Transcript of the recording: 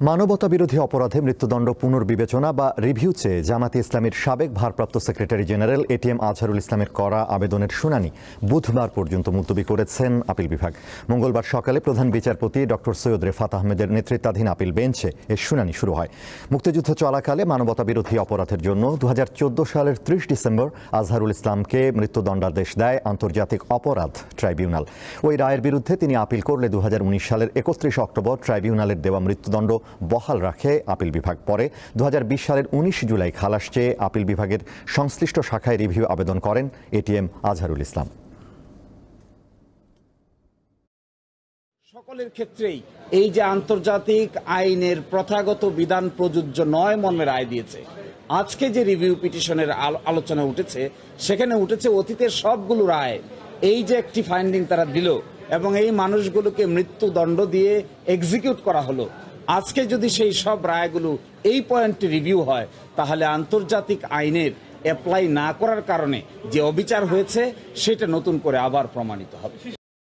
মানবতা বিরোধী অপরাধে মৃত্যুদণ্ড পুনর্বিবেচনা বা রিভিউ চেয়ে জামাতে ইসলামীর সাবেক ভারপ্রাপ্ত সেক্রেটারি জেনারেল এটিএম আজহারুল ইসলামের করা আবেদনের শুনানি বুধবার পর্যন্ত মুলতবি করেছেন আপিল বিভাগ। মঙ্গলবার সকালে প্রধান বিচারপতি ডক্টর সৈয়দ রেফাত আহমেদের নেতৃত্বাধীন আপিল বেঞ্চে এর শুনানি শুরু হয়। মুক্তিযুদ্ধ চলাকালে মানবতা বিরোধী অপরাধের জন্য 2014 সালের 30 ডিসেম্বর আজহারুল ইসলামকে মৃত্যুদণ্ডাদেশ দেয় আন্তর্জাতিক অপরাধ ট্রাইব্যুনাল। ওই রায়ের বিরুদ্ধে তিনি আপিল করলে 2019 সালের 31 অক্টোবর ট্রাইব্যুনালের দেওয়া মৃত্যুদণ্ড বহাল রাখে আপিল বিভাগ। পরে 2020 সালের 19 জুলাই খালাস চেয়ে আপিল বিভাগের সংশ্লিষ্ট শাখায় রিভিউ আবেদন করেন এটিএম আজহারুল ইসলাম। সকলের ক্ষেত্রেই এই যে আন্তর্জাতিক আইনের প্রথাগত বিধান প্রযোজ্য নয় মর্মে রায় দিয়েছে। আজকে যে রিভিউ পিটিশনের আলোচনা উঠেছে, সেখানে উঠেছে অতীতের সবগুলো রায়। এই যে একটি ফাইন্ডিং তারা দিল এবং এই মানুষগুলোকে মৃত্যুদণ্ড দিয়ে এক্সিকিউট করা হলো, আজকে যদি সেই সব রায়গুলো এই পয়েন্টে রিভিউ হয়, তাহলে আন্তর্জাতিক আইনের অ্যাপ্লাই না করার কারণে যে অবিচার হয়েছে সেটা নতুন করে আবার প্রমাণিত হবে।